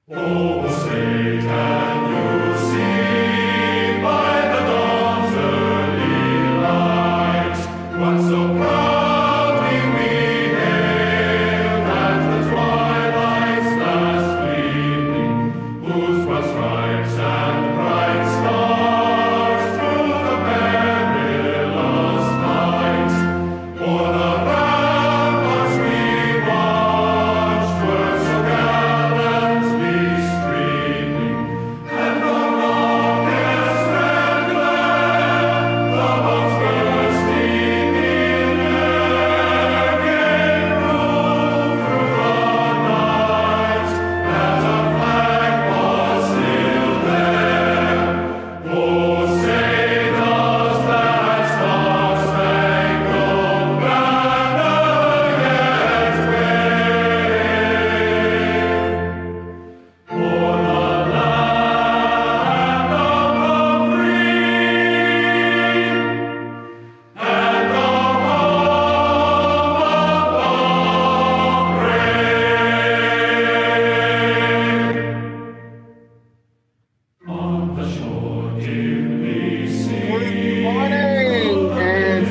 Oh, say can you see by the dawn's early light what so proudly we hailed at the twilight's last gleaming, whose broad stripes and bright stars through the perilous fight o'er the ramparts we watched were so gallantly streaming, and the rocket's red glare, the bombs bursting in air, gave proof through the night that our flag was still there. Oh, say does that star-spangled banner yet wave o'er the land of the free and the home of the brave? On the shore dimly Good morning, and yes,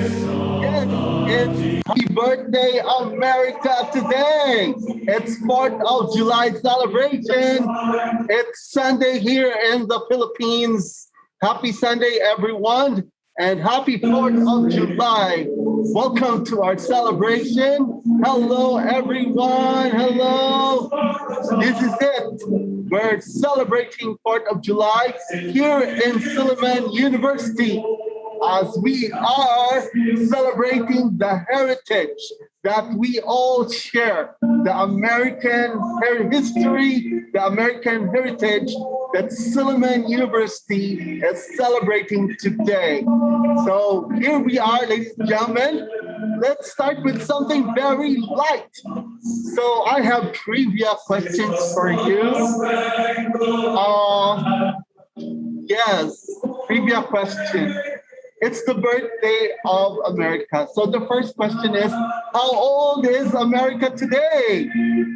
it's happy birthday, America today. It's 4th of July celebration. It's Sunday here in the Philippines. Happy Sunday, everyone, and happy 4th of July. Welcome to our celebration. Hello, everyone. Hello. This is it. We're celebrating 4th of July here in SILLIMAN University as we are celebrating the heritage that we all share, the American history, the American heritage that Silliman University is celebrating today. So here we are, ladies and gentlemen. Let's start with something very light. So I have trivia questions for you. Yes, trivia question. It's the birthday of America. So the first question is, how old is America today?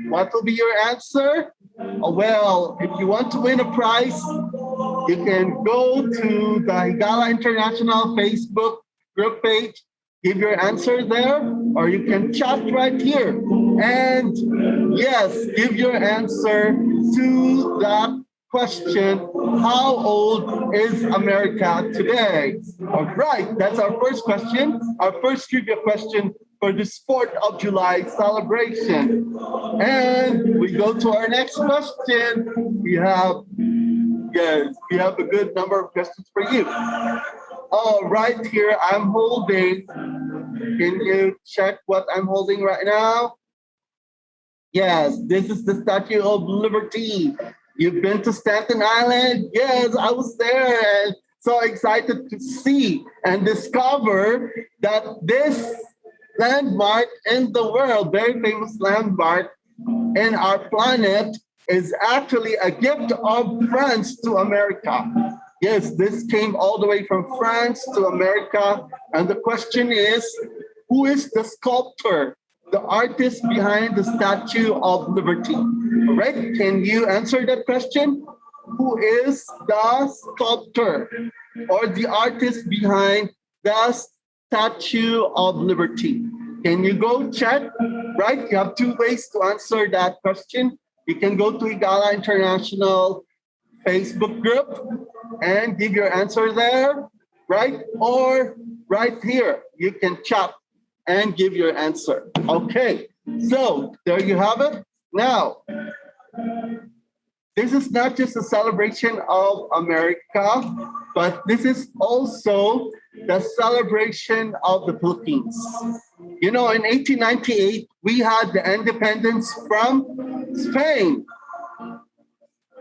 What will be your answer? Well, if you want to win a prize, you can go to the Higala International Facebook group page, give your answer there, or you can chat right here. And yes, give your answer to that question, how old is America today? All right, that's our first question, our first trivia question for this 4th of July celebration. And we go to our next question. Yes, we have a good number of questions for you. Right here, I'm holding, can you check what I'm holding right now? Yes, this is the Statue of Liberty. You've been to Staten Island? Yes, I was there and so excited to see and discover that this landmark in the world, very famous landmark in our planet, is actually a gift of France to America. Yes, this came all the way from France to America. And the question is, who is the sculptor, the artist behind the Statue of Liberty? All right, can you answer that question? Who is the sculptor or the artist behind the Statue of Liberty? Can you go check? Right, you have two ways to answer that question. You can go to Higala International Facebook group and give your answer there, right? Or right here, you can chat and give your answer. Okay, so there you have it. Now, this is not just a celebration of America, but this is also the celebration of the Philippines. You know, in 1898, we had the independence from Spain.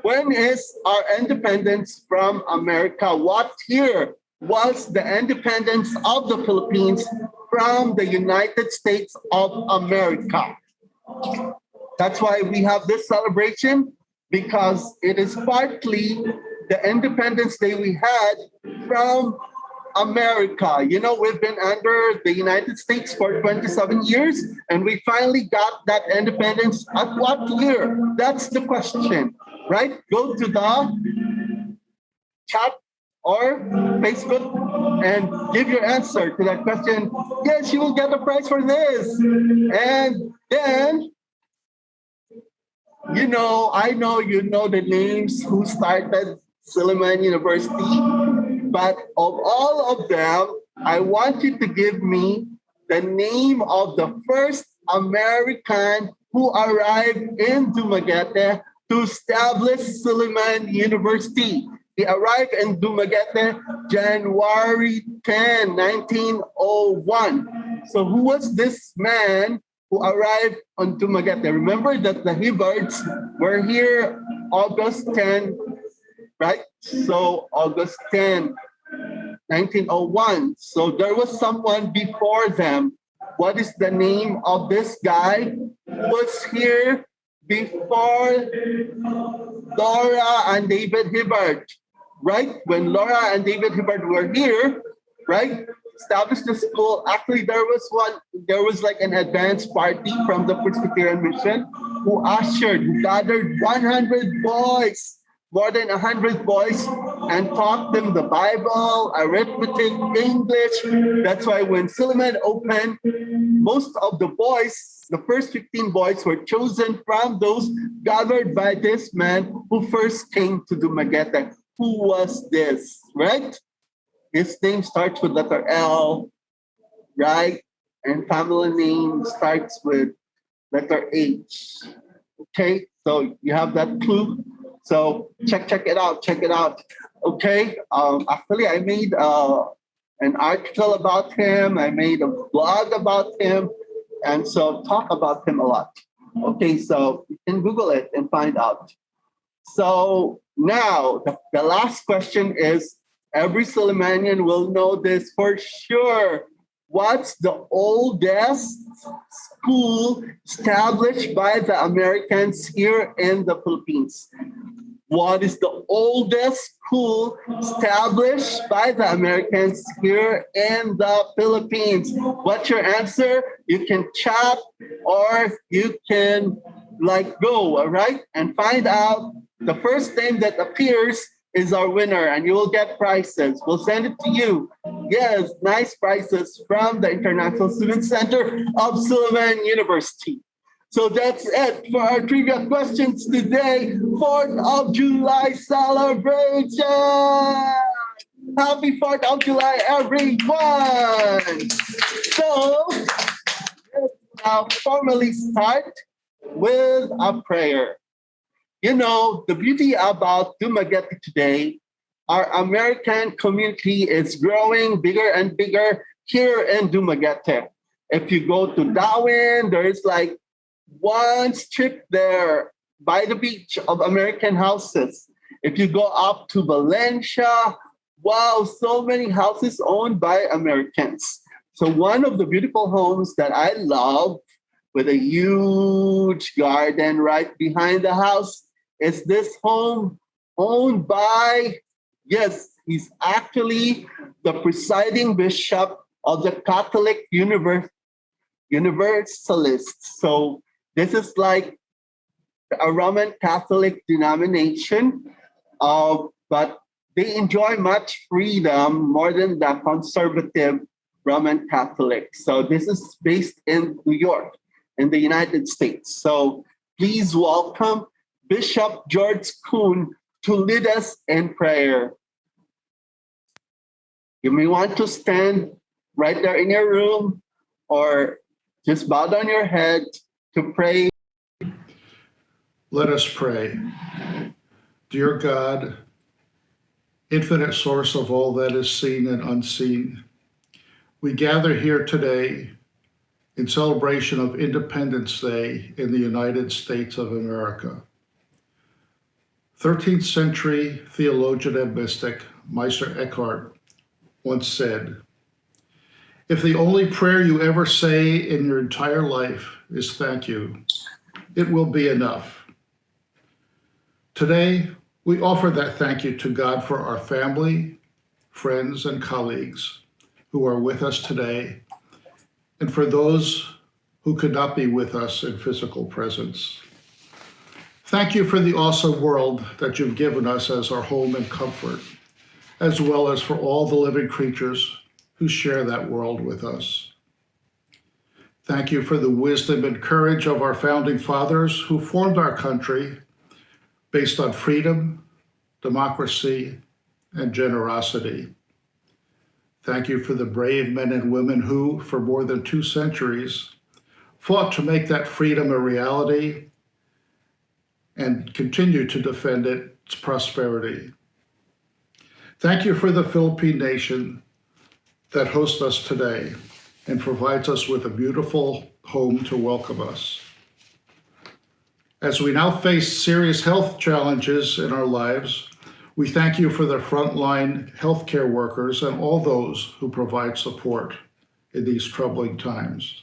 When is our independence from America? What year was the independence of the Philippines from the United States of America? That's why we have this celebration, because it is partly the Independence Day we had from America. You know, we've been under the United States for 27 years, and we finally got that independence at what year? That's the question. right? Go to the chat or Facebook and give your answer to that question. Yes, you will get a prize for this. And then, I know you know the names who started SILLIMAN University, but of all of them, I want you to give me the name of the first American who arrived in Dumaguete to establish SILLIMAN University. He arrived in Dumaguete January 10, 1901. So who was this man who arrived on Dumaguete? Remember that the Hibbards were here August 10, right? So August 10, 1901. So there was someone before them. What is the name of this guy who was here before Laura and David Hibbard? Right? When Laura and David Hibbard were here, right? Established the school. Actually, there was like an advance party from the Presbyterian Mission who gathered 100 boys, more than 100 boys, and taught them the Bible, arithmetic, English. That's why when SILLIMAN opened, most of the boys, the first 15 boys, were chosen from those gathered by this man who first came to Dumaguete. Who was this, right? His name starts with letter L, right? And family name starts with letter H. Okay, so you have that clue. So check it out. Okay, actually I made an article about him. I made a blog about him, and so talk about him a lot. Okay, so you can Google it and find out. So now the last question is, every Sillimanian will know this for sure. What's the oldest school established by the Americans here in the Philippines? What is the oldest school established by the Americans here in the Philippines? What's your answer? You can chat or you can go, all right? And find out. The first name that appears is our winner, and you will get prizes. We'll send it to you. Yes, nice prizes from the International Student Center of SILLIMAN University. So that's it for our trivia questions today. 4th of July celebration! Happy 4th of July, everyone! So let's now formally start with a prayer. You know, the beauty about Dumaguete today, our American community is growing bigger and bigger here in Dumaguete. If you go to Darwin, there is like one strip there by the beach of American houses. If you go up to Valencia, wow, so many houses owned by Americans. So one of the beautiful homes that I love with a huge garden right behind the house is this home owned by, yes, he's actually the presiding bishop of the Catholic Universalist. So this is like a Roman Catholic denomination, but they enjoy much freedom more than the conservative Roman Catholic. So this is based in New York, in the United States. So please welcome Bishop George Kuhn to lead us in prayer. You may want to stand right there in your room or just bow down your head to pray. Let us pray. Dear God, infinite source of all that is seen and unseen, we gather here today in celebration of Independence Day in the United States of America. 13th century theologian and mystic Meister Eckhart once said, "If the only prayer you ever say in your entire life is thank you, it will be enough." Today, we offer that thank you to God for our family, friends, and colleagues who are with us today, and for those who could not be with us in physical presence. Thank you for the awesome world that you've given us as our home and comfort, as well as for all the living creatures who share that world with us. Thank you for the wisdom and courage of our founding fathers who formed our country based on freedom, democracy, and generosity. Thank you for the brave men and women who, for more than 2 centuries, fought to make that freedom a reality and continue to defend its prosperity. Thank you for the Philippine nation that hosts us today and provides us with a beautiful home to welcome us. As we now face serious health challenges in our lives, we thank you for the frontline healthcare workers and all those who provide support in these troubling times.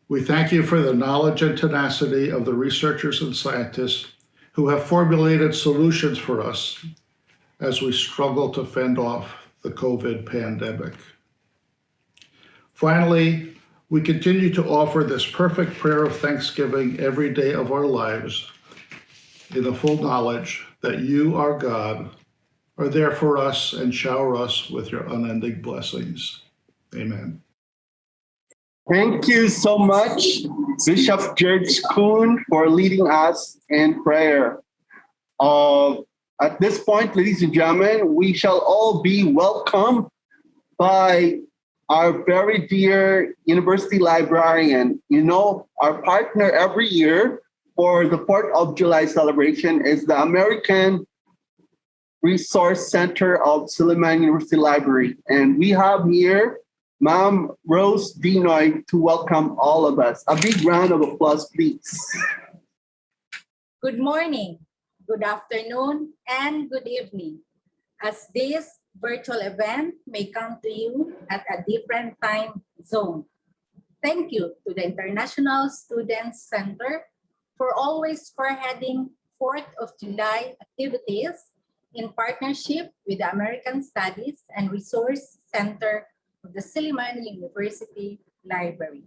We thank you for the knowledge and tenacity of the researchers and scientists who have formulated solutions for us as we struggle to fend off the COVID pandemic. Finally, we continue to offer this perfect prayer of thanksgiving every day of our lives in the full knowledge that you, our God, are there for us and shower us with your unending blessings. Amen. Thank you so much, Bishop George Kuhn, for leading us in prayer. At this point, ladies and gentlemen, we shall all be welcomed by our very dear university librarian. You know, our partner every year for the 4th of July celebration is the American Resource Center of SILLIMAN University Library. And we have here Ma'am Rose Dinoy to welcome all of us. A big round of applause, please. Good morning, good afternoon, and good evening. As this virtual event may come to you at a different time zone. Thank you to the International Students Center for always spearheading 4th of July activities in partnership with the American Studies and Resource Center of the SILLIMAN University Library.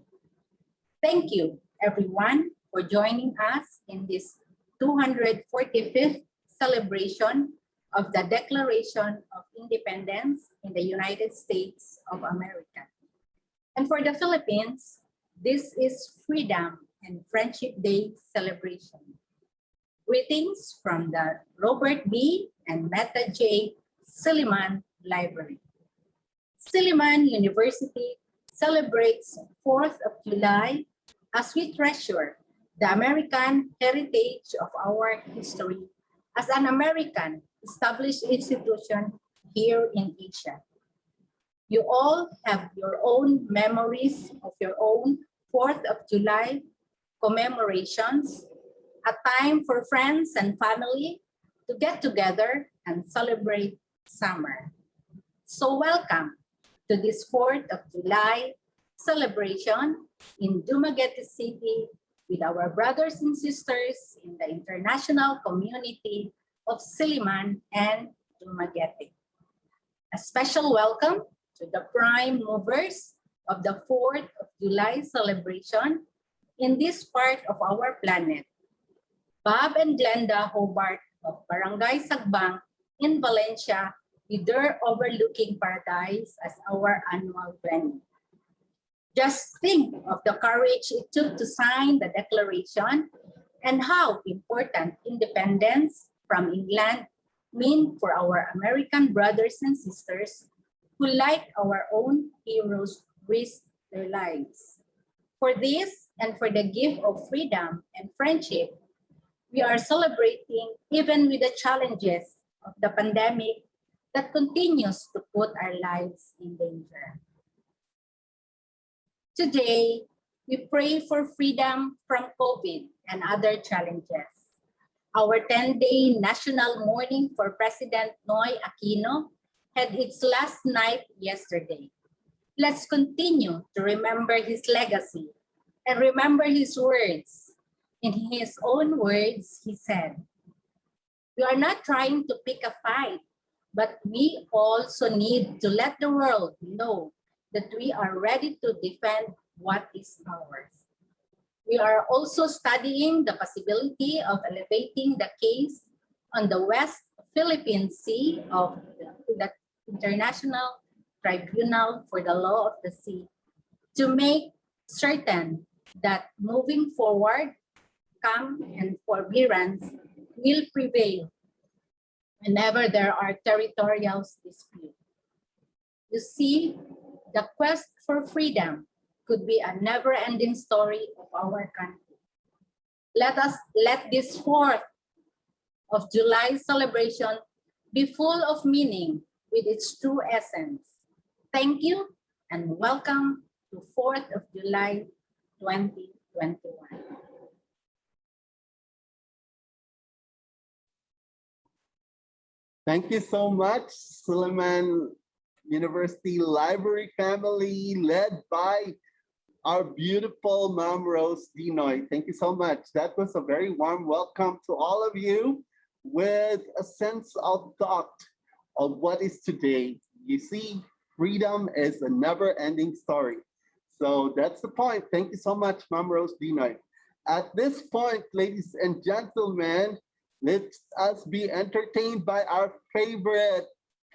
Thank you, everyone, for joining us in this 245th celebration of the Declaration of Independence in the United States of America. And for the Philippines, this is Freedom and Friendship Day celebration. Greetings from the Robert B. and Meta J. SILLIMAN Library. SILLIMAN University celebrates 4th of July as we treasure the American heritage of our history as an American established institution here in Asia. You all have your own memories of your own 4th of July commemorations, a time for friends and family to get together and celebrate summer. So welcome to this 4th of July celebration in Dumaguete City with our brothers and sisters in the international community of SILLIMAN and Dumaguete. A special welcome to the prime movers of the 4th of July celebration in this part of our planet. Bob and Glenda Hobart of Barangay Sagbang in Valencia with their overlooking paradise as our annual venue. Just think of the courage it took to sign the declaration and how important independence from England mean for our American brothers and sisters who, like our own heroes, risked their lives. For this and for the gift of freedom and friendship, we are celebrating even with the challenges of the pandemic that continues to put our lives in danger. Today, we pray for freedom from COVID and other challenges. Our 10-day national mourning for President Noy Aquino had its last night yesterday. Let's continue to remember his legacy and remember his words. In his own words, he said, "We are not trying to pick a fight, but we also need to let the world know that we are ready to defend what is ours." We are also studying the possibility of elevating the case on the West Philippine Sea to the International Tribunal for the Law of the Sea to make certain that moving forward, calm and forbearance will prevail whenever there are territorial disputes. You see, the quest for freedom could be a never-ending story of our country. Let this 4th of July celebration be full of meaning with its true essence. Thank you and welcome to 4th of July 2021. Thank you so much, SILLIMAN University Library family, led by our beautiful Ma'am Rose Dinoy. Thank you so much. That was a very warm welcome to all of you with a sense of thought of what is today. You see, freedom is a never-ending story. So that's the point. Thank you so much, Ma'am Rose Dinoy. At this point, ladies and gentlemen, let us be entertained by our favorite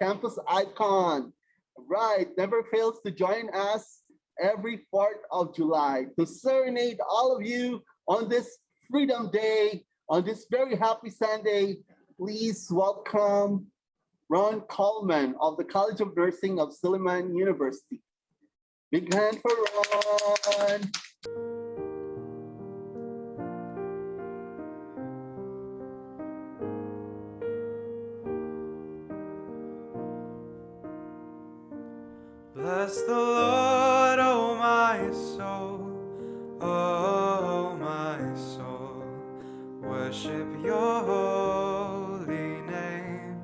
campus icon. Right, never fails to join us every 4th of July to serenade all of you on this Freedom Day, on this very happy Sunday. Please welcome Ron Coleman of the College of Nursing of SILLIMAN University. Big hand for Ron. Bless the Lord, oh my soul, oh my soul, worship your holy name.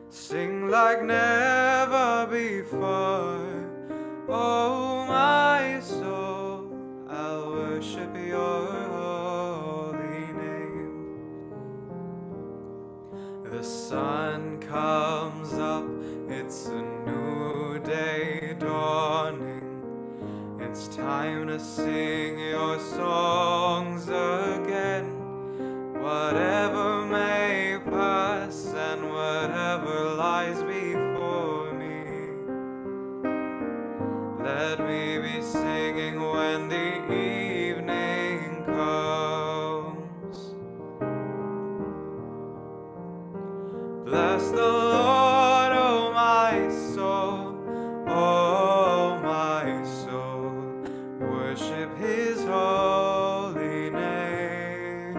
Sing like never before, oh my soul, I'll worship your holy name. The sun comes up, it's a new day dawning. It's time to sing your songs again. Whatever may pass and whatever lies before me, let me be singing when the evening comes. Bless the Lord, oh my soul, oh my soul, worship his holy name.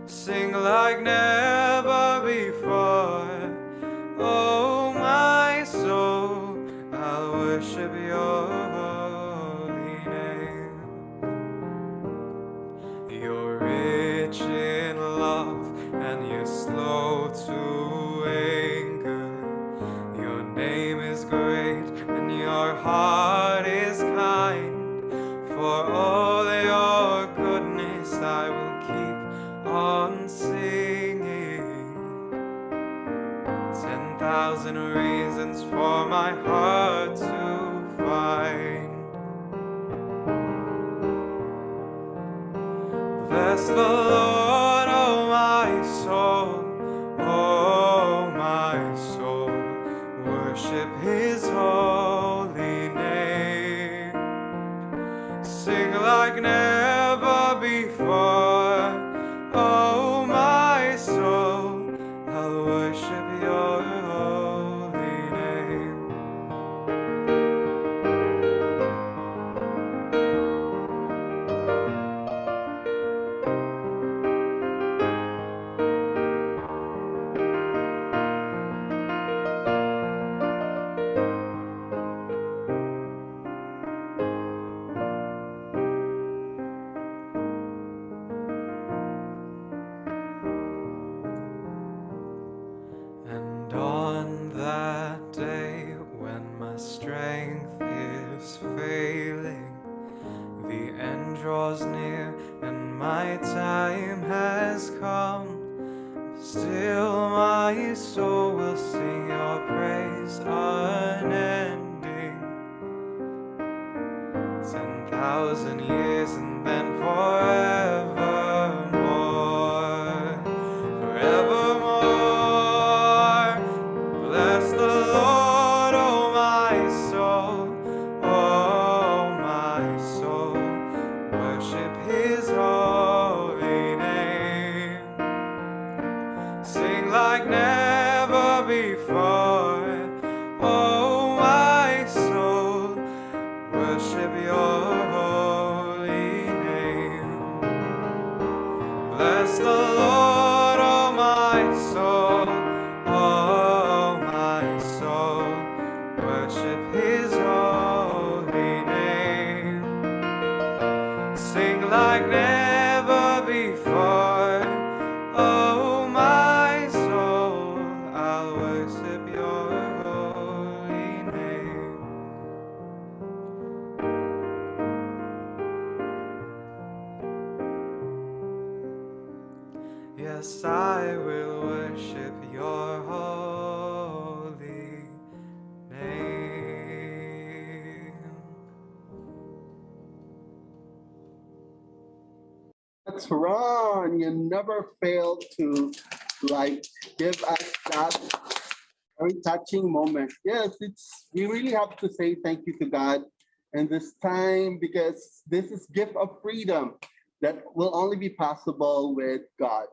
Sing like never before, oh my soul, I'll worship your holy name. You're rich in love and you're slow to anger. Your name is great and your heart is kind. For all your goodness I will keep on singing. 10,000 reasons for my heart to find. Bless the Lord, oh my soul, oh my soul, worship his holy name. Sing like never before, oh my soul, I'll worship your holy name. And on that day when my strength is failing, the end draws near and my time has come. Still my soul will sing your praise unending. 10,000 1,000 years and then forevermore, forevermore. Bless the Lord, oh my soul, oh my soul. Worship His holy name. Sing like never before, oh my soul. Worship Your holy name. Bless the Lord, oh my soul, oh my soul. Worship His holy name. Sing like never before, oh my soul. I'll worship Your holy name. Yes, I will worship Your holy name. That's Ron. You never fail to like give us that very touching moment. Yes, we really have to say thank you to God in this time because this is gift of freedom that will only be possible with God.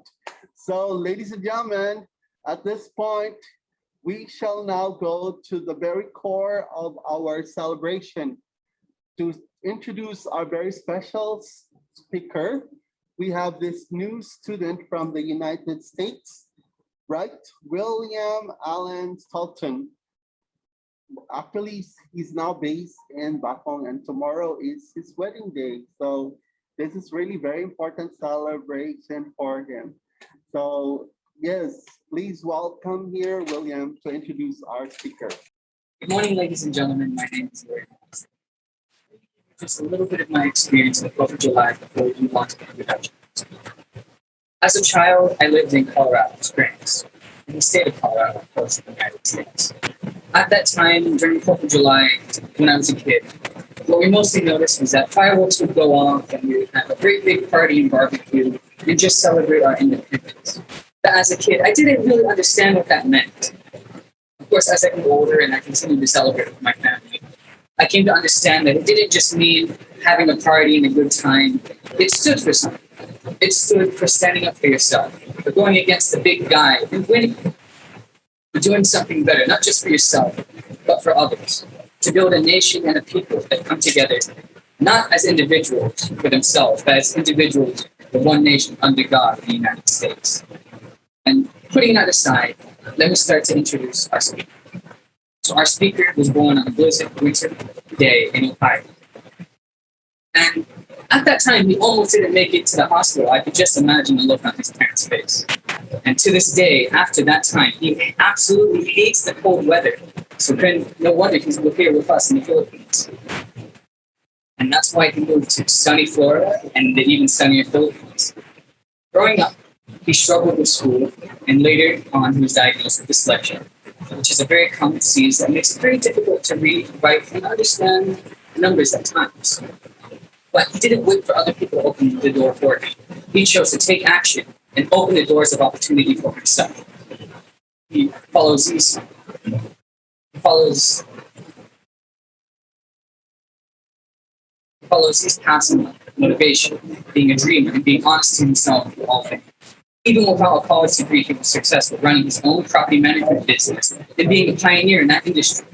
So, ladies and gentlemen, at this point, we shall now go to the very core of our celebration to introduce our very special speaker. We have this new student from the United States, right? William Allen Stolton. Actually, he's now based in Bacong, and tomorrow is his wedding day. So this is really very important celebration for him. So yes, please welcome here William to introduce our speaker. Good morning, ladies and gentlemen. My name is William. Just a little bit of my experience on the 4th of July before we move on to the introduction. As a child, I lived in Colorado Springs, in the state of Colorado, of course, in the United States. At that time, during the 4th of July, when I was a kid, what we mostly noticed was that fireworks would go off and we would have a great big party and barbecue and just celebrate our independence. But as a kid, I didn't really understand what that meant. Of course, as I grew older and I continued to celebrate with my family, I came to understand that it didn't just mean having a party and a good time. It stood for something. It stood for standing up for yourself, for going against the big guy and winning, for doing something better, not just for yourself, but for others, to build a nation and a people that come together, not as individuals for themselves, but as individuals for one nation under God, the United States. And putting that aside, let me start to introduce our speaker. So our speaker was born on a blizzard winter day in Ohio. And at that time, he almost didn't make it to the hospital. I could just imagine the look on his parents' face. And to this day, after that time, he absolutely hates the cold weather. So no wonder he's here with us in the Philippines. And that's why he moved to sunny Florida and the even sunnier Philippines. Growing up, he struggled with school, and later on, he was diagnosed with dyslexia, which is a very common disease that makes it very difficult to read, write, and understand numbers at times. But he didn't wait for other people to open the door for him. He chose to take action and open the doors of opportunity for himself. He follows these paths in life: motivation, being a dreamer, and being honest to himself in all things. Even without a college degree, he was successful running his own property management business and being a pioneer in that industry.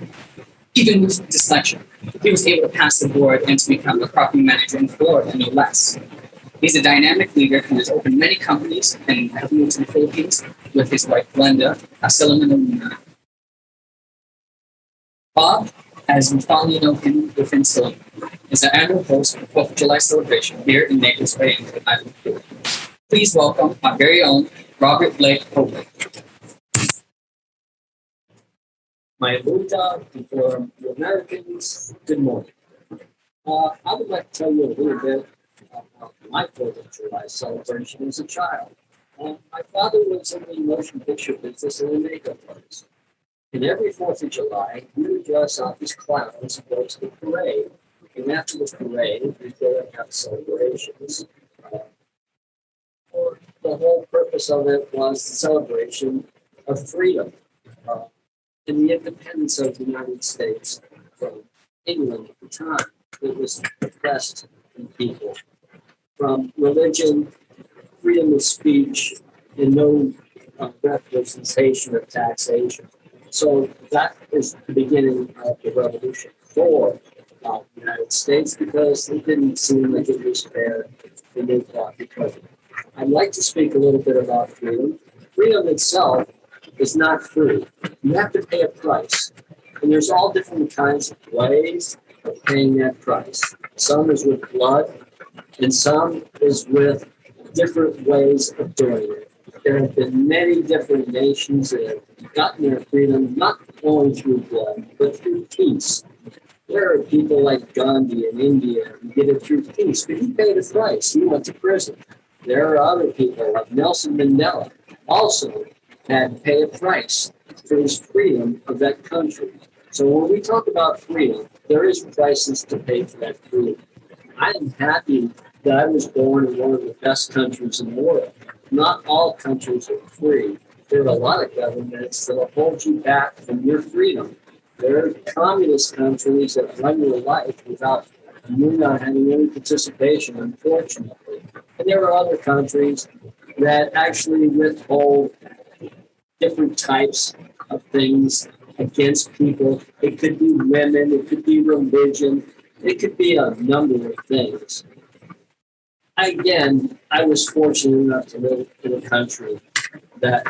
Even with dyslexia, he was able to pass the board and to become a property manager in Florida, no less. He's a dynamic leader who has opened many companies and has moved to the Philippines with his wife, Glenda, a SILLIMAN. Bob, as we fondly know him within SILLIMAN, is the annual host of the 4th of July celebration here in Naples Bay in the Island Philippines. Please welcome our very own Robert Blake Hope. My Buddha, for the Americans, good morning. I would like to tell you a little bit about my 4th of July celebration as a child. My father was in the motion picture business and a makeup artist. And every 4th of July, he would dress up as clowns and go to the parade. And after the parade, we go and have celebrations. For the whole purpose of it was the celebration of freedom and the independence of the United States from England at the time. It was oppressed people from religion, freedom of speech, and no representation of taxation. So that is the beginning of the revolution for the United States because it didn't seem like it was fair when they thought because I'd like to speak a little bit about freedom. Freedom itself is not free. You have to pay a price. And there's all different kinds of ways of paying that price. Some is with blood, and some is with different ways of doing it. There have been many different nations that have gotten their freedom not only through blood, but through peace. There are people like Gandhi in India who did it through peace, but he paid a price. He went to prison. There are other people like Nelson Mandela also had to pay a price for his freedom of that country. So when we talk about freedom, there is prices to pay for that freedom. I am happy that I was born in one of the best countries in the world. Not all countries are free. There are a lot of governments that will hold you back from your freedom. There are communist countries that run your life without you not having any participation, unfortunately. And there are other countries that actually withhold different types of things against people. It could be women, it could be religion, it could be a number of things. Again, I was fortunate enough to live in a country that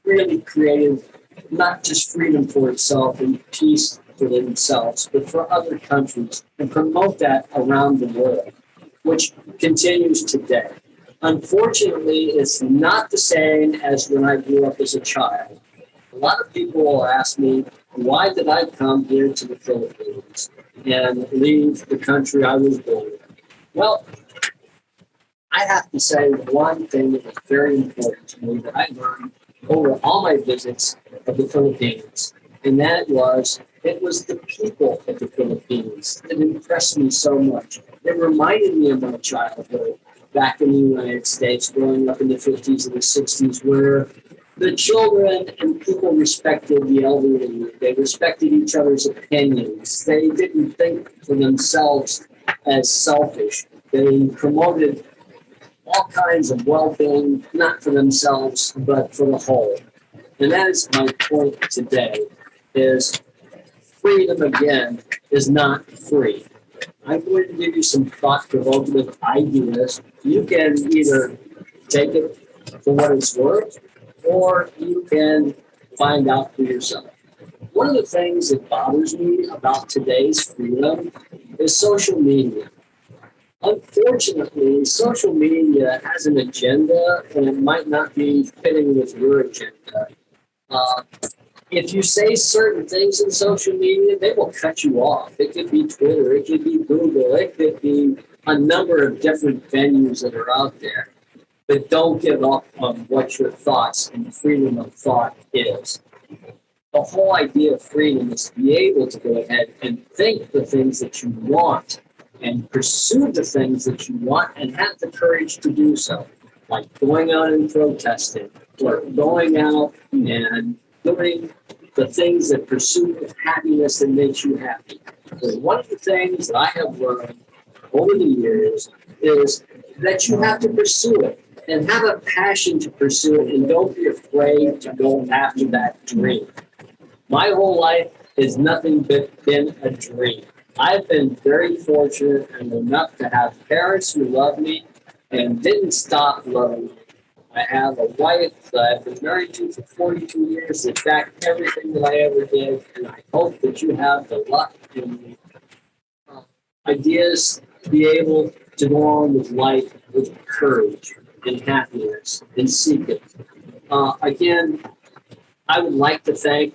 really created not just freedom for itself and peace for themselves, but for other countries and promote that around the world, which continues today. Unfortunately, it's not the same as when I grew up as a child. A lot of people will ask me, why did I come here to the Philippines and leave the country I was born in? Well, I have to say one thing that was very important to me that I learned over all my visits of the Philippines, and that was, it was the people of the Philippines that impressed me so much. It reminded me of my childhood back in the United States, growing up in the 50s and the 60s, where the children and people respected the elderly. They respected each other's opinions. They didn't think for themselves as selfish. They promoted all kinds of well-being, not for themselves, but for the whole. And that is my point today, is freedom, again, is not free. I'm going to give you some thought-provocative ideas. You can either take it for what it's worth, or you can find out for yourself. One of the things that bothers me about today's freedom is social media. Unfortunately, social media has an agenda, and it might not be fitting with your agenda. If you say certain things in social media, they will cut you off. It could be Twitter, it could be Google, it could be a number of different venues that are out there. But don't give up on what your thoughts and freedom of thought is. The whole idea of freedom is to be able to go ahead and think the things that you want and pursue the things that you want and have the courage to do so, like going out and protesting or going out and doing the things that pursue happiness that makes you happy. So one of the things that I have learned over the years is that you have to pursue it and have a passion to pursue it, and don't be afraid to go after that dream. My whole life has nothing but been a dream. I've been very fortunate and enough to have parents who love me and didn't stop loving me. I have a wife that I've been married to for 42 years that backed everything that I ever did, and I hope that you have the luck and ideas to be able to go on with life with courage and happiness and seek it. Again, I would like to thank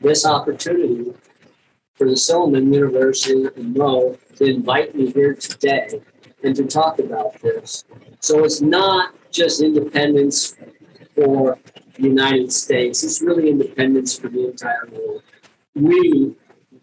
this opportunity for the SILLIMAN University in Mo to invite me here today and to talk about this. So it's not just independence for the United States, it's really independence for the entire world. We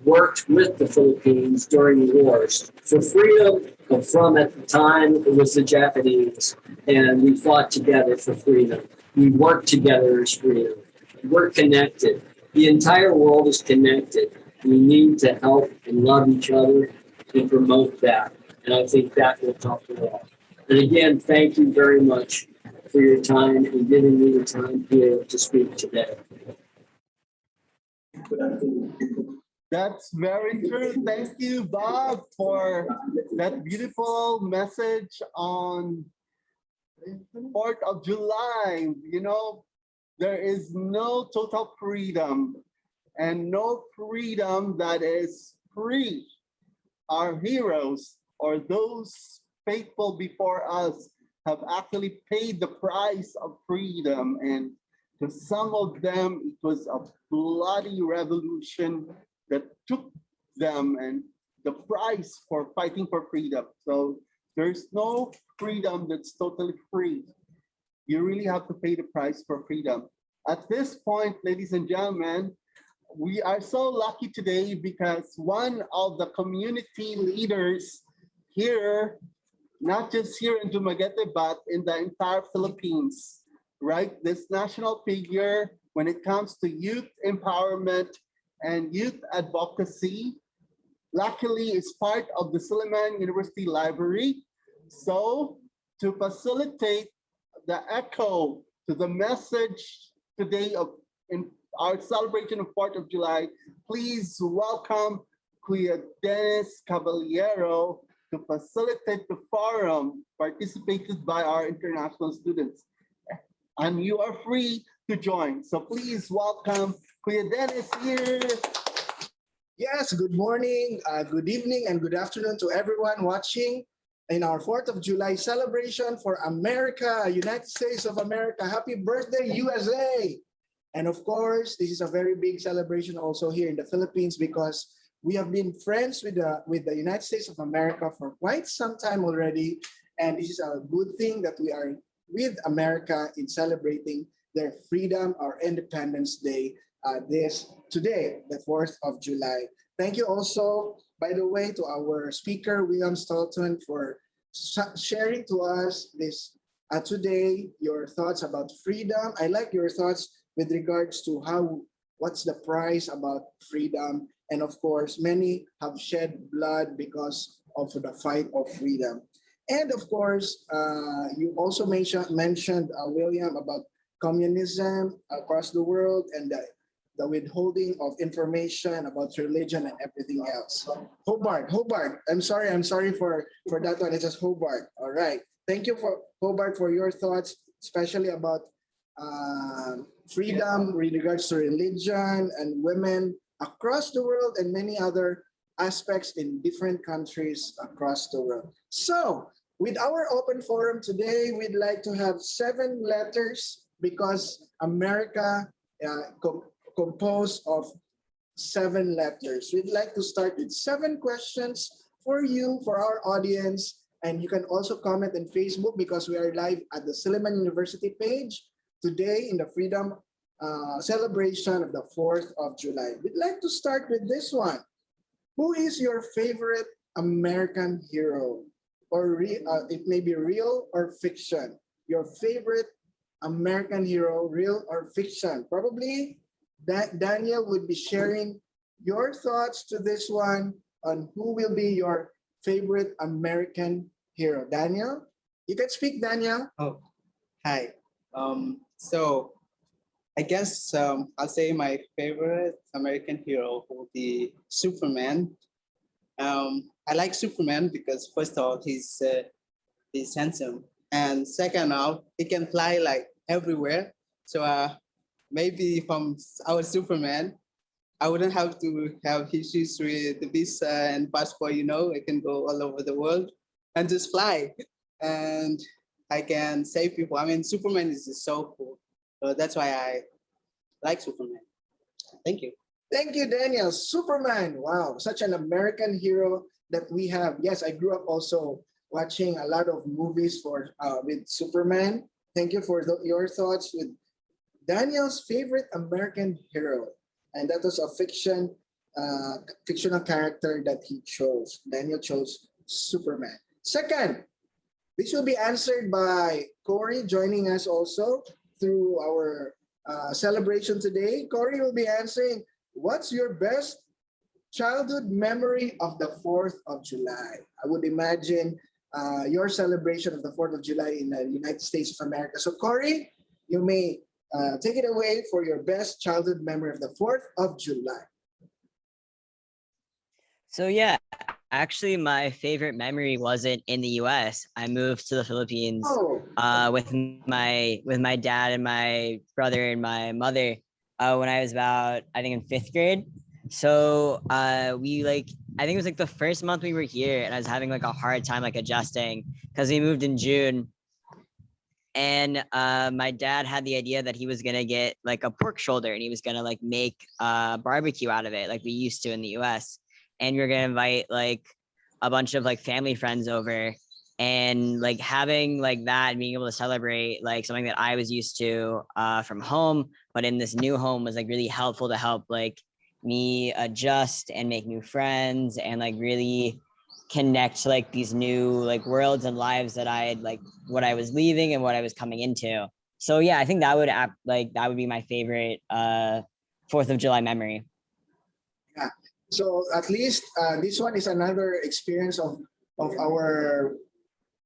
worked with the Philippines during wars for freedom from, at the time, it was the Japanese, and we fought together for freedom. We worked together as freedom. We're connected. The entire world is connected. We need to help and love each other and promote that. And I think that will help a lot. And again, thank you very much for your time and giving me the time here to speak today. That's very true. Thank you, Bob, for that beautiful message on 4th of July. You know, there is no total freedom and no freedom that is free. Our heroes or those faithful before us have actually paid the price of freedom. And to some of them, it was a bloody revolution that took them and the price for fighting for freedom. So there's no freedom that's totally free. You really have to pay the price for freedom. At this point, ladies and gentlemen, we are so lucky today because one of the community leaders here, not just here in Dumaguete, but in the entire Philippines, right? This national figure when it comes to youth empowerment and youth advocacy, luckily is part of the SILLIMAN University Library. So to facilitate the echo to the message today of in our celebration of 4th of July, please welcome Kuya Dennis Caballero to facilitate the forum participated by our international students. And you are free to join. So please welcome Kuya Dennis here. Yes, good morning, good evening, and good afternoon to everyone watching in our 4th of July celebration for America, United States of America. Happy birthday, USA! And of course, this is a very big celebration also here in the Philippines because we have been friends with the United States of America for quite some time already. And this is a good thing that we are with America in celebrating their freedom, our Independence Day, today, the 4th of July. Thank you also, by the way, to our speaker, William Stolten, for sharing to us this today, your thoughts about freedom. I like your thoughts with regards to what's the price about freedom. And of course, many have shed blood because of the fight of freedom. And of course, you also mentioned, William, about communism across the world and the withholding of information about religion and everything else. Hobart, I'm sorry for that one. It's just Hobart. All right. Thank you for Hobart for your thoughts, especially about freedom with regards to religion and women across the world and many other aspects in different countries across the world. So with our open forum today, we'd like to have 7 letters because America composed of 7 letters. We'd like to start with 7 questions for you, for our audience, and you can also comment on Facebook because we are live at the SILLIMAN University page today in the Freedom celebration of the 4th of July. We'd like to start with this one. Who is your favorite American hero? Or it may be real or fiction. Your favorite American hero, real or fiction? Probably Daniel would be sharing your thoughts to this one on who will be your favorite American hero. Daniel, you can speak, Daniel. Oh, hi. So I guess I'll say my favorite American hero will be Superman. I like Superman because first of all, he's handsome, and second off, he can fly like everywhere. So maybe if I was Superman, I wouldn't have to have issues with the visa and passport. I can go all over the world and just fly, and I can save people. I mean, Superman is just so cool. So that's why I like Superman. Thank you. Thank you, Daniel. Superman, wow, such an American hero that we have. Yes, I grew up also watching a lot of movies with Superman. Thank you for your thoughts with Daniel's favorite American hero. And that was a fiction fictional character that he chose. Daniel chose Superman. Second, this will be answered by Corey joining us also through our celebration today. Corey will be answering, what's your best childhood memory of the 4th of July? I would imagine your celebration of the 4th of July in the United States of America. So Corey, you may take it away for your best childhood memory of the 4th of July. So yeah, actually my favorite memory wasn't in the US. I moved to the Philippines with my dad and my brother and my mother when I was about, I think, in 5th grade. So we I think it was like the first month we were here, and I was having like a hard time like adjusting because we moved in June. And my dad had the idea that he was gonna get like a pork shoulder and he was gonna like make barbecue out of it like we used to in the US. And we were gonna invite like a bunch of like family friends over, and like having like that and being able to celebrate like something that I was used to from home, but in this new home was like really helpful to help like me adjust and make new friends and like really connect to like these new like worlds and lives that I had, like what I was leaving and what I was coming into. So yeah, I think that would be my favorite 4th of July memory. Yeah. So at least this one is another experience of our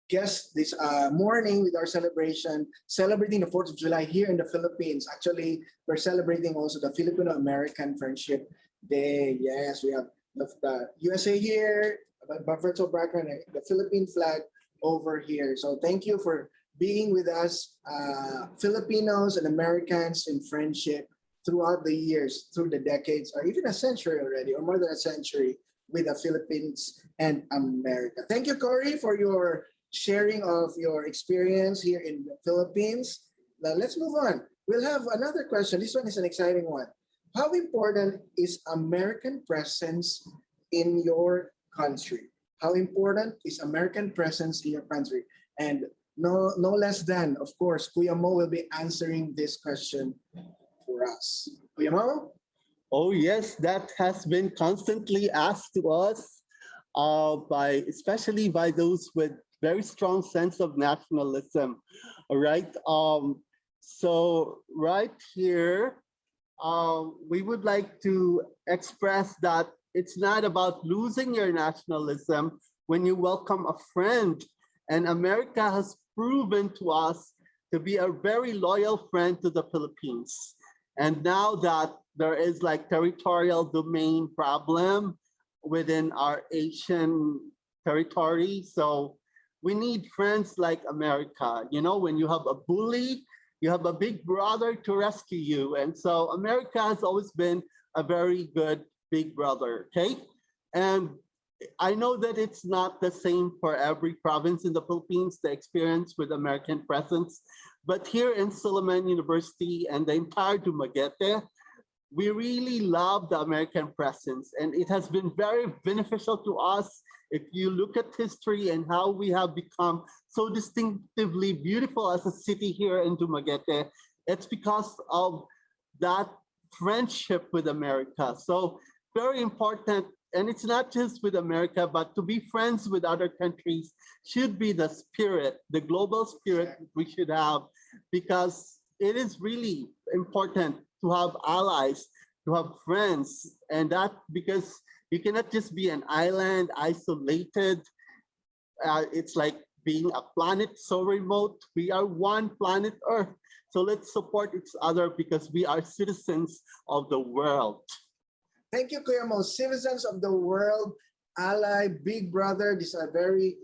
guests this morning with our celebration, celebrating the 4th of July here in the Philippines. Actually, we're celebrating also the Filipino-American Friendship Day. Yes, we have the USA here, but virtual background, the Philippine flag over here. So thank you for being with us, Filipinos and Americans in friendship throughout the years, through the decades, or even a century already, or more than a century with the Philippines and America. Thank you, Corey, for your sharing of your experience here in the Philippines. Now let's move on. We'll have another question. This one is an exciting one. How important is American presence in your country? How important is American presence in your country? And no less than, of course, Kuya Mo will be answering this question for us. Kuya Mo? Oh yes, that has been constantly asked to us especially by those with very strong sense of nationalism. All right. So right here, we would like to express that it's not about losing your nationalism when you welcome a friend. And America has proven to us to be a very loyal friend to the Philippines. And now that there is like territorial domain problem within our Asian territory, so we need friends like America. You know, when you have a bully, you have a big brother to rescue you. And so America has always been a very good big brother, okay? And I know that it's not the same for every province in the Philippines, the experience with American presence, but here in SILLIMAN University and the entire Dumaguete, we really love the American presence, and it has been very beneficial to us. If you look at history and how we have become so distinctively beautiful as a city here in Dumaguete, it's because of that friendship with America. So very important, and it's not just with America, but to be friends with other countries should be the spirit, the global spirit we should have, because it is really important to have allies, to have friends, and that because you cannot just be an island isolated. It's like being a planet so remote. We are one planet Earth. So let's support each other because we are citizens of the world. Thank you, Kuya Mo. Citizens of the world, ally, big brother. These are very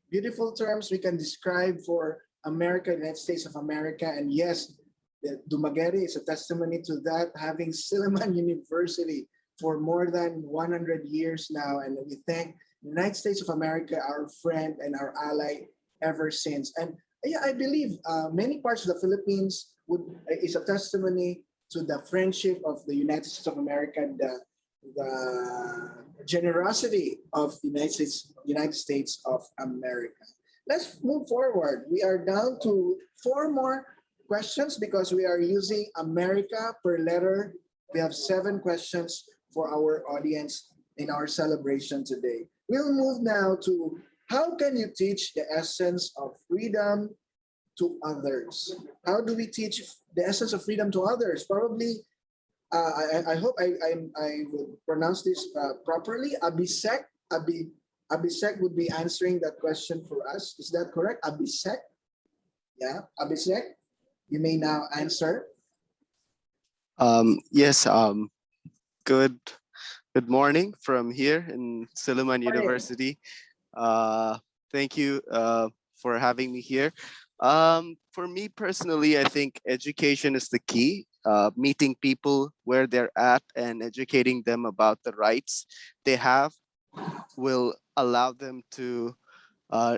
beautiful terms we can describe for America, United States of America. And yes, the Dumaguete is a testimony to that, having SILLIMAN University for more than 100 years now. And we thank the United States of America, our friend and our ally ever since. And yeah, I believe many parts of the Philippines is a testimony to the friendship of the United States of America, the generosity of the United States of America. Let's move forward. We are down to 4 more questions because we are using America per letter. We have 7 questions for our audience in our celebration today. We'll move now to how can you teach the essence of freedom to others? How do we teach the essence of freedom to others? Probably, I hope I will pronounce this properly. Abisek would be answering that question for us. Is that correct? Abisek? Yeah, Abisek, you may now answer. Yes, good good morning from here in SILLIMAN University. Thank you for having me here. For me personally, I think education is the key. Meeting people where they're at and educating them about the rights they have will allow them to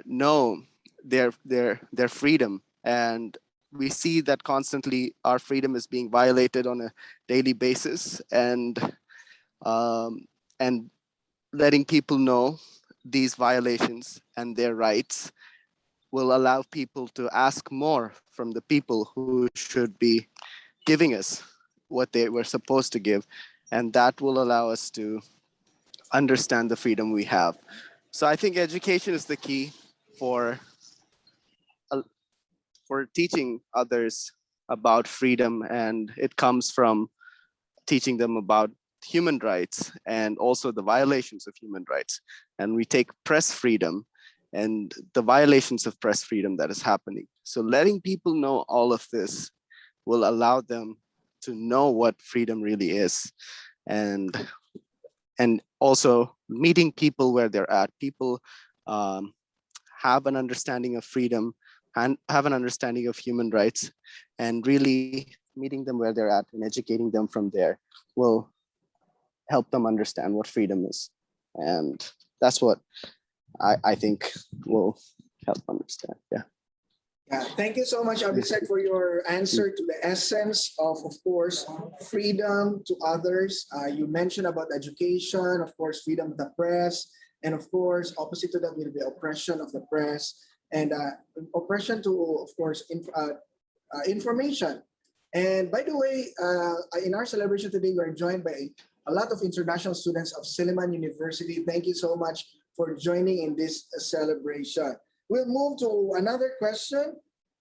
know their freedom. And we see that constantly our freedom is being violated on a daily basis, um, and letting people know these violations and their rights will allow people to ask more from the people who should be giving us what they were supposed to give, and that will allow us to understand the freedom we have. So I think education is the key for uh, for teaching others about freedom, and it comes from teaching them about human rights and also the violations of human rights. And we take press freedom and the violations of press freedom that is happening. So letting people know all of this will allow them to know what freedom really is. And also meeting people where they're at. People um, have an understanding of freedom and have an understanding of human rights, and really meeting them where they're at and educating them from there will help them understand what freedom is. And that's what I think will help understand. Yeah. Yeah, thank you so much, Abhishek, for your answer to the essence of course, freedom to others. You mentioned about education, of course, freedom of the press, and of course, opposite to that will be oppression of the press, and oppression to, of course, information. And by the way, in our celebration today, we are joined by a lot of international students of SILLIMAN University. Thank you so much for joining in this celebration. We'll move to another question.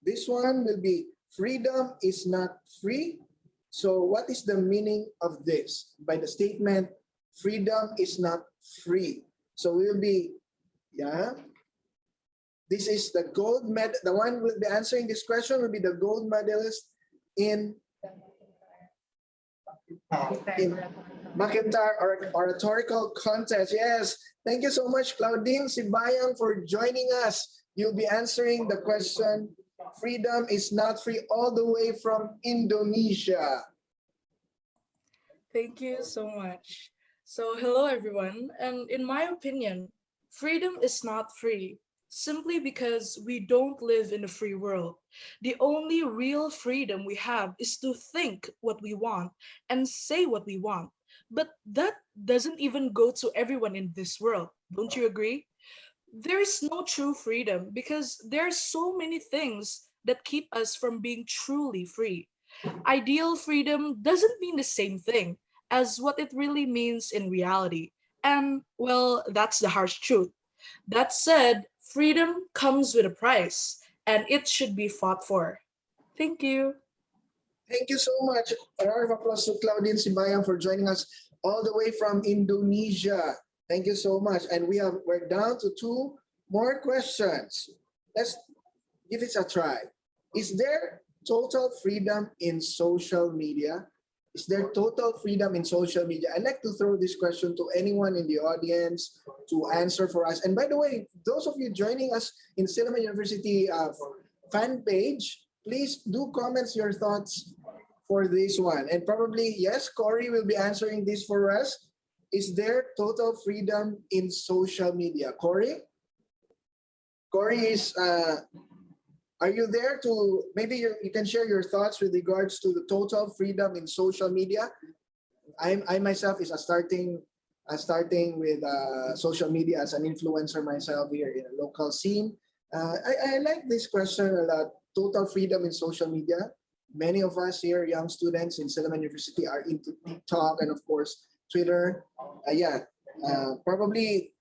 This one will be, freedom is not free. So what is the meaning of this? By the statement, freedom is not free. So we'll be, yeah. This is the gold medal. The one will be answering this question will be the gold medalist in McIntyre oratorical contest. Yes, thank you so much, Claudine Sibayang, for joining us. You'll be answering the question, freedom is not free, all the way from Indonesia. Thank you so much. So hello everyone, and in my opinion, freedom is not free simply because we don't live in a free world. The only real freedom we have is to think what we want and say what we want. But that doesn't even go to everyone in this world. Don't you agree? There is no true freedom because there are so many things that keep us from being truly free. Ideal freedom doesn't mean the same thing as what it really means in reality. And, well, that's the harsh truth. That said, freedom comes with a price, and it should be fought for. Thank you. Thank you so much. A round of applause to Claudine Sibayang for joining us all the way from Indonesia. Thank you so much. And we're down to two more questions. Let's give it a try. Is there total freedom in social media? Is there total freedom in social media? I'd like to throw this question to anyone in the audience to answer for us. And by the way, those of you joining us in SILLIMAN University fan page, please do comment your thoughts for this one. And probably, yes, Corey will be answering this for us. Is there total freedom in social media? Corey? Corey is, are you there to, maybe you can share your thoughts with regards to the total freedom in social media? I myself is starting with social media as an influencer myself here in a local scene. I like this question a lot, total freedom in social media. Many of us here, young students in SILLIMAN University, are into TikTok and of course, Twitter. Probably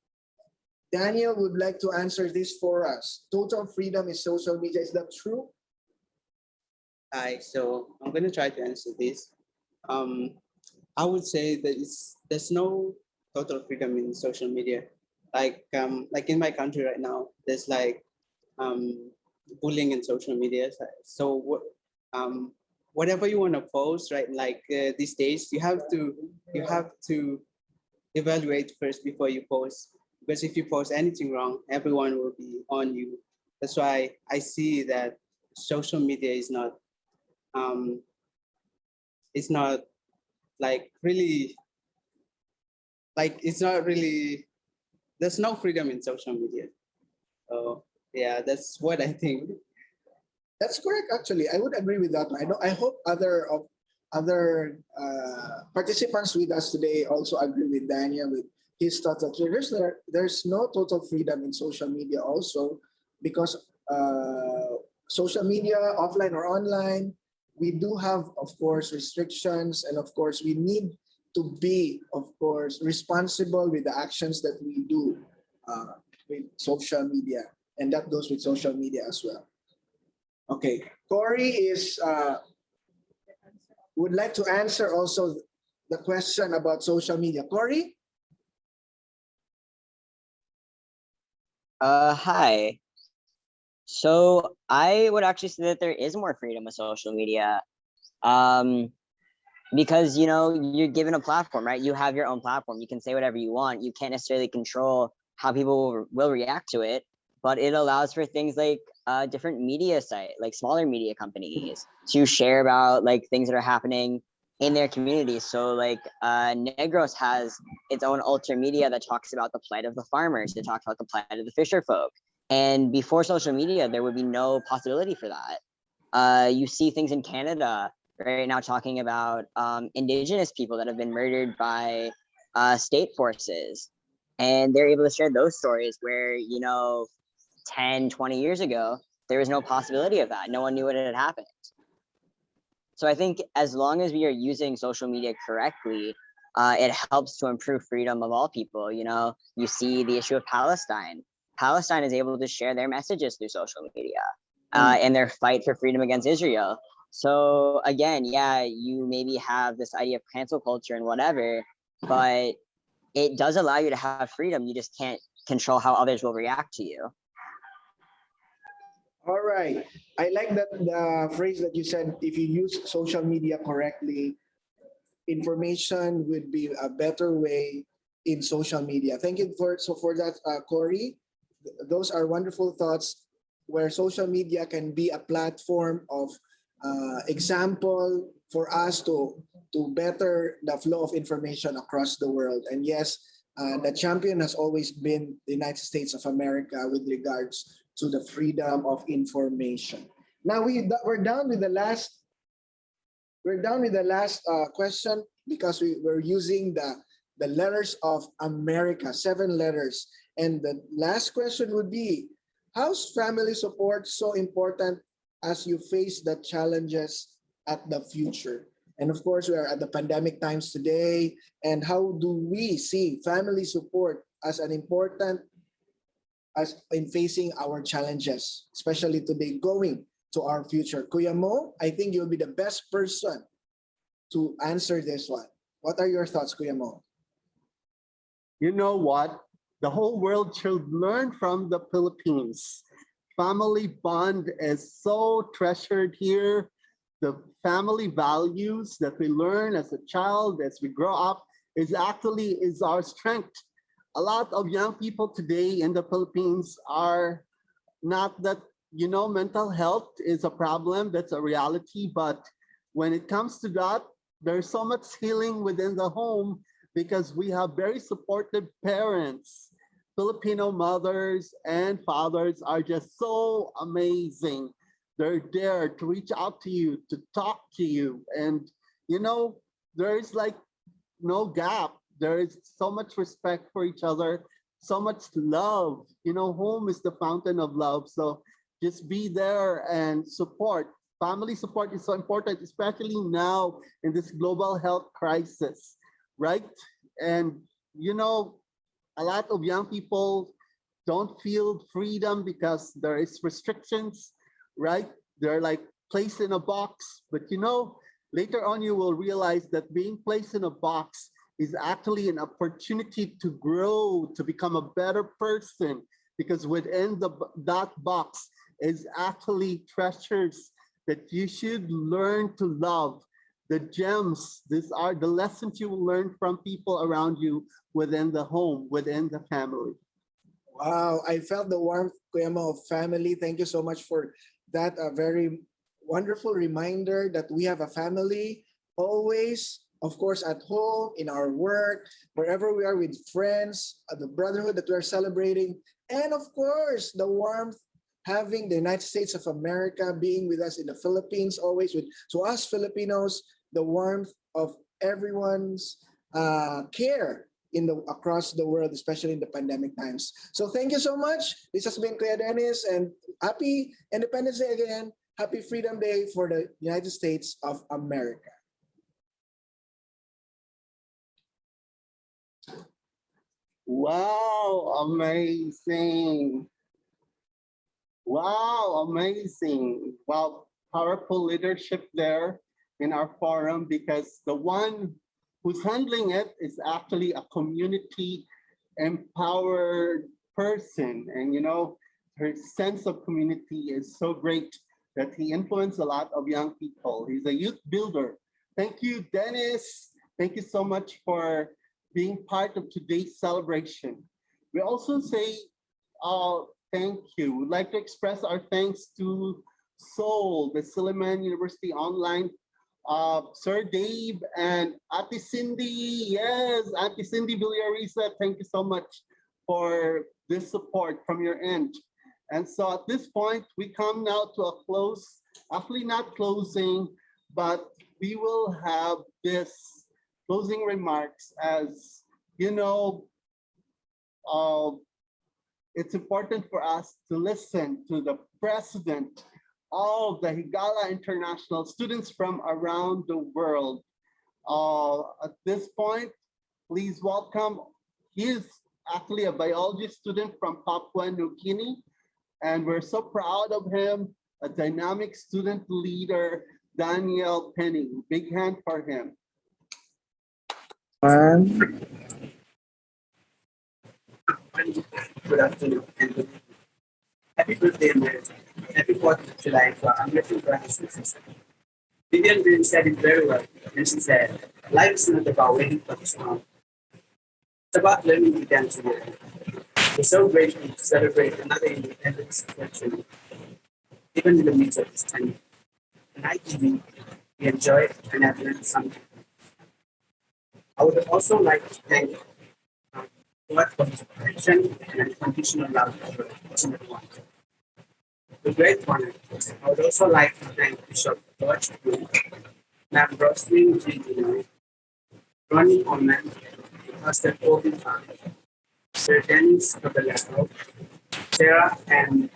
Daniel would like to answer this for us. Total freedom is social media. Is that true? Hi, so I'm gonna try to answer this. I would say that there's no total freedom in social media. Like in my country right now, there's um, bullying in social media. So whatever you want to post, right? These days, you have to evaluate first before you post, because if you post anything wrong, everyone will be on you. That's why I see that social media is not um, it's not like really it's not really, there's no freedom in social media. So yeah, that's what I think. That's correct. Actually, I would agree with that. I hope other participants with us today also agree with Daniel with his thoughts. That there's no total freedom in social media also, because social media, offline or online, we do have, of course, restrictions, and of course, we need to be, of course, responsible with the actions that we do with social media, and that goes with social media as well. Okay, Corey would like to answer also the question about social media. Corey? Hi. So I would actually say that there is more freedom with social media. Um, because you're given a platform, right? You have your own platform. You can say whatever you want. You can't necessarily control how people will react to it, but it allows for things like different media site, like smaller media companies, to share about like things that are happening in their community. So like Negros has its own ultra media that talks about the plight of the farmers. It talks about the plight of the fisher folk. And before social media, there would be no possibility for that. You see things in Canada right now talking about indigenous people that have been murdered by state forces, and they're able to share those stories where 10, 20 years ago there was no possibility of that. No one knew what had happened. So I think as long as we are using social media correctly, it helps to improve freedom of all people. You see the issue of Palestine is able to share their messages through social media and their fight for freedom against Israel. So again, yeah, you maybe have this idea of cancel culture and whatever, but it does allow you to have freedom. You just can't control how others will react to you. All right. I like that the phrase that you said, if you use social media correctly, information would be a better way in social media. Thank you for that, Corey. Those are wonderful thoughts, where social media can be a platform of example for us to better the flow of information across the world. And yes, the champion has always been the United States of America with regards to the freedom of information. Now we're down with the last question, because we're using the letters of America, 7 letters. And the last question would be, how's family support so important as you face the challenges at the future? And of course, we are at the pandemic times today. And how do we see family support as an important as in facing our challenges, especially today going to our future? Kuya Mo, I think you'll be the best person to answer this one. What are your thoughts, Kuya Mo? You know what? The whole world should learn from the Philippines. Family bond is so treasured here. The family values that we learn as a child, as we grow up, is our strength. A lot of young people today in the Philippines are not that, mental health is a problem, that's a reality, but when it comes to that, there's so much healing within the home because we have very supportive parents. Filipino mothers and fathers are just so amazing. They're there to reach out to you, to talk to you. And, there's like no gap. There is so much respect for each other, so much love. Home is the fountain of love. So just be there and support. Family support is so important, especially now in this global health crisis, right? And you know, a lot of young people don't feel freedom because there is restrictions, right? They're like placed in a box. But you know, later on you will realize that being placed in a box is actually an opportunity to grow, to become a better person, because within that box is actually treasures that you should learn to love. The gems, these are the lessons you will learn from people around you within the home, within the family. Wow, I felt the warmth, Kuya Mo, of family. Thank you so much for that very wonderful reminder that we have a family always, of course, at home, in our work, wherever we are with friends, the brotherhood that we are celebrating, and of course, the warmth having the United States of America being with us in the Philippines, always with to us Filipinos, the warmth of everyone's care in the across the world, especially in the pandemic times. So thank you so much. This has been Kuya Dennis, and happy Independence Day again. Happy Freedom Day for the United States of America. Wow, amazing. Wow, amazing. Wow, powerful leadership there in our forum, because the one who's handling it is actually a community empowered person. And you know, her sense of community is so great that he influenced a lot of young people. He's a youth builder. Thank you, Dennis. Thank you so much for being part of today's celebration. We also say thank you. We'd like to express our thanks to Seoul, the SILLIMAN University Online, Sir Dave and Ate Cindy. Yes, Ate Cindy Villarisa, thank you so much for this support from your end. And so at this point, we come now to a close, actually not closing, but we will have this closing remarks. As you know, it's important for us to listen to the president of the Higala International, students from around the world. At this point, please welcome, he is actually a biology student from Papua New Guinea, and we're so proud of him, a dynamic student leader, Daniel Penny. Big hand for him. Good afternoon and good evening. Happy birthday, America. Happy 4th of July to our American brothers and sisters. Vivian Green said it very well when she said, life is not about waiting for the storm. It's about learning to dance together. We're so grateful to celebrate another independence celebration, even in the midst of this pandemic. And I believe we enjoy and have learned something. I would also like to thank God for his protection and unconditional love for each and every one. With great honor, I would also like to thank Bishop George Blue, Ma'am Roslyn G. Ronnie Oman, Pastor Kobe Khan, Sir Dennis Caballero, Sarah and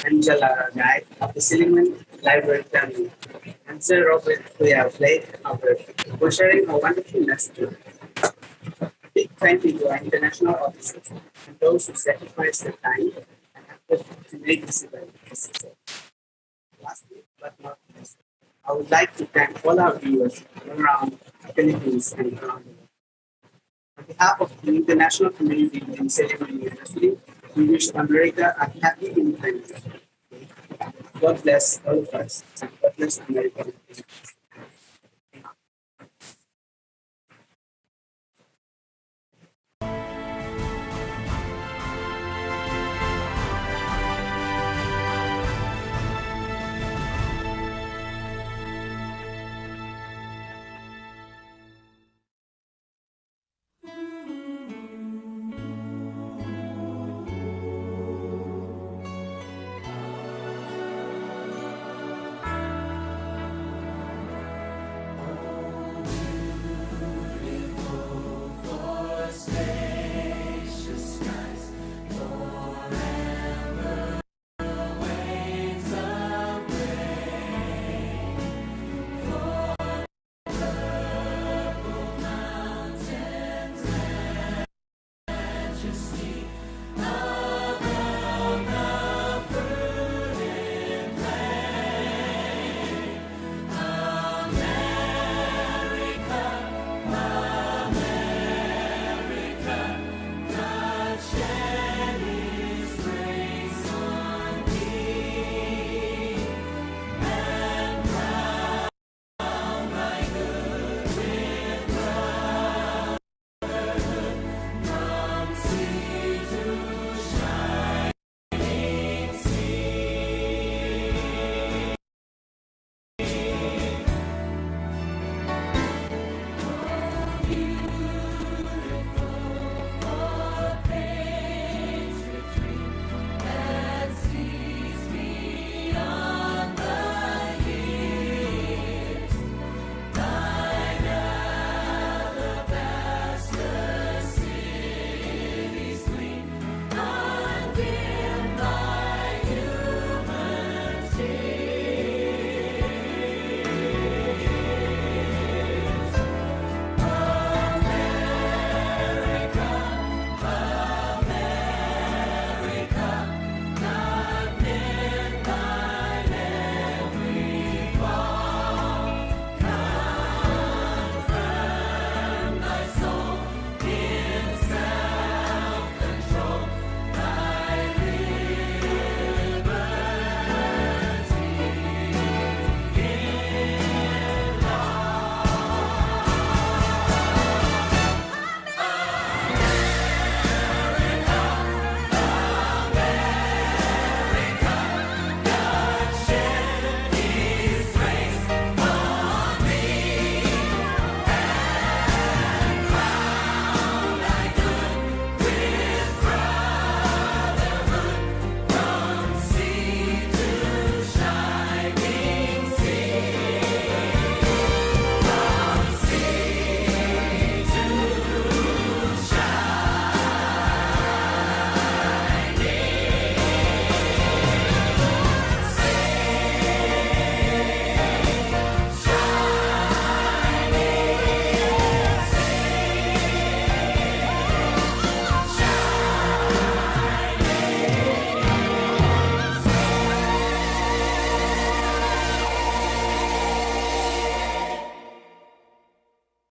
Angela Guy of the SILLIMAN Library family, and Sir Robert Kuya Blake for sharing a wonderful message. Big thank you to our international officers and those who sacrificed their time and effort to make this event possible. Lastly, but not least, I would like to thank all our viewers around the Philippines and around the world. On behalf of the international community in SILLIMAN University, we wish America a happy Independence Day. God bless all of us, and God bless America.